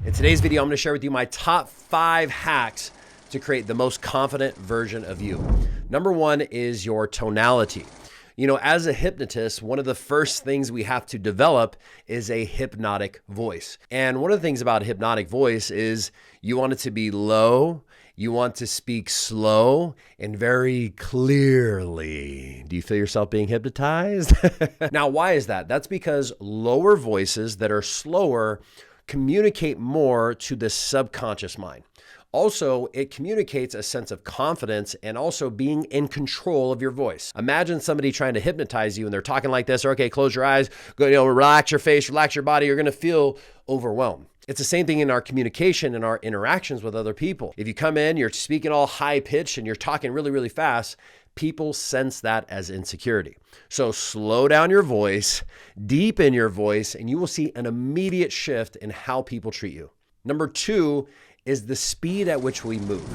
In today's video, I'm going to share with you my top 5 hacks to create the most confident version of you. Number 1 is your tonality. As a hypnotist, one of the first things we have to develop is a hypnotic voice. And one of the things about a hypnotic voice is you want it to be low, you want to speak slow and very clearly. Do you feel yourself being hypnotized? Now, why is that? That's because lower voices that are slower communicate more to the subconscious mind. Also, it communicates a sense of confidence and also being in control of your voice. Imagine somebody trying to hypnotize you and they're talking like this, or okay, close your eyes, go, relax your face, relax your body. You're going to feel overwhelmed. It's the same thing in our communication and our interactions with other people. If you come in, you're speaking all high pitched and you're talking really, really fast, people sense that as insecurity. So slow down your voice, deepen your voice, and you will see an immediate shift in how people treat you. Number 2 is the speed at which we move.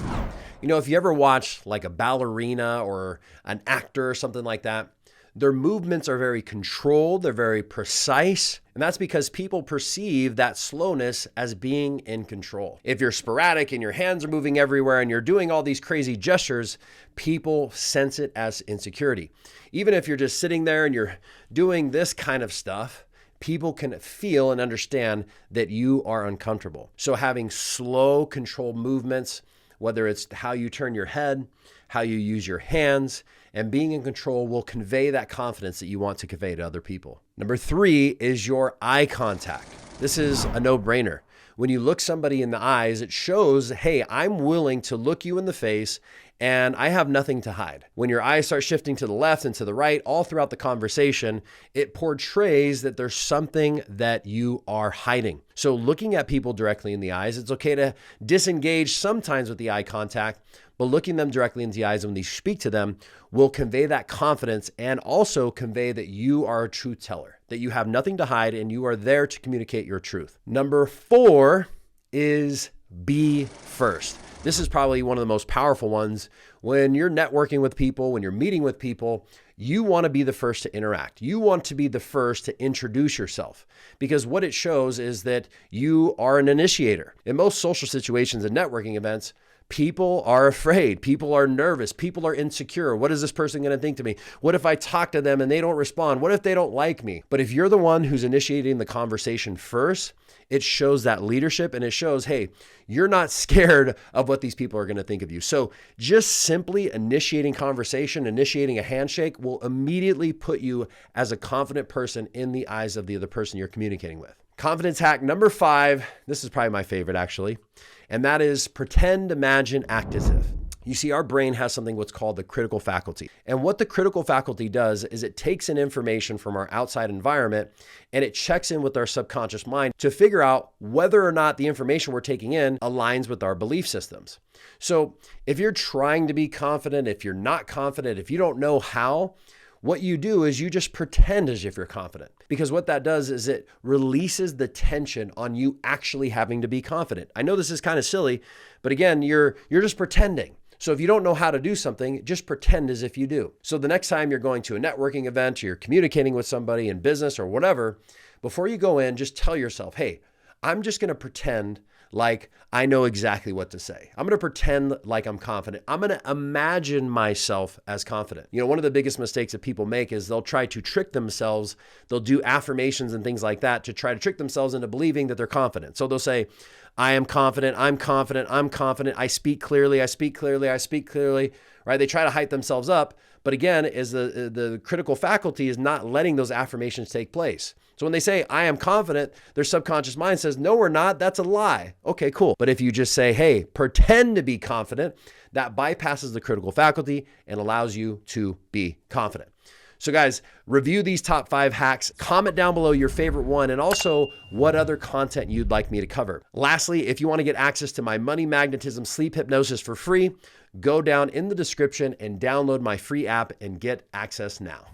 If you ever watch like a ballerina or an actor or something like that, their movements are very controlled, they're very precise, and that's because people perceive that slowness as being in control. If you're sporadic and your hands are moving everywhere and you're doing all these crazy gestures, people sense it as insecurity. Even if you're just sitting there and you're doing this kind of stuff, people can feel and understand that you are uncomfortable. So having slow, controlled movements, whether it's how you turn your head, how you use your hands, and being in control will convey that confidence that you want to convey to other people. Number 3 is your eye contact. This is a no-brainer. When you look somebody in the eyes, it shows, hey, I'm willing to look you in the face and I have nothing to hide. When your eyes start shifting to the left and to the right, all throughout the conversation, it portrays that there's something that you are hiding. So looking at people directly in the eyes, it's okay to disengage sometimes with the eye contact, but looking them directly into the eyes when you speak to them will convey that confidence and also convey that you are a truth teller, that you have nothing to hide and you are there to communicate your truth. Number 4 is be first. This is probably one of the most powerful ones. When you're networking with people, when you're meeting with people, you want to be the first to interact. You want to be the first to introduce yourself because what it shows is that you are an initiator. In most social situations and networking events, people are afraid. People are nervous. People are insecure. What is this person going to think to me? What if I talk to them and they don't respond? What if they don't like me? But if you're the one who's initiating the conversation first, it shows that leadership and it shows, hey, you're not scared of what these people are going to think of you. So just simply initiating conversation, initiating a handshake will immediately put you as a confident person in the eyes of the other person you're communicating with. Confidence hack number 5, this is probably my favorite actually, and that is pretend, imagine, act as if. You see, our brain has something what's called the critical faculty. And what the critical faculty does is it takes in information from our outside environment and it checks in with our subconscious mind to figure out whether or not the information we're taking in aligns with our belief systems. So if you're trying to be confident, if you're not confident, if you don't know how, what you do is you just pretend as if you're confident, because what that does is it releases the tension on you actually having to be confident. I know this is kind of silly, but again, you're just pretending. So if you don't know how to do something, just pretend as if you do. So the next time you're going to a networking event, or you're communicating with somebody in business or whatever, before you go in, just tell yourself, hey, I'm just going to pretend like I know exactly what to say. I'm going to pretend like I'm confident. I'm going to imagine myself as confident. One of the biggest mistakes that people make is they'll try to trick themselves. They'll do affirmations and things like that to try to trick themselves into believing that they're confident. So they'll say, I am confident, I'm confident, I'm confident, I speak clearly, I speak clearly, I speak clearly, right? They try to hype themselves up. But again, is the critical faculty is not letting those affirmations take place. So when they say, I am confident, their subconscious mind says, no, we're not. That's a lie. Okay, cool. But if you just say, hey, pretend to be confident, that bypasses the critical faculty and allows you to be confident. So guys, review these top 5 hacks, comment down below your favorite one, and also what other content you'd like me to cover. Lastly, if you want to get access to my money magnetism sleep hypnosis for free, go down in the description and download my free app and get access now.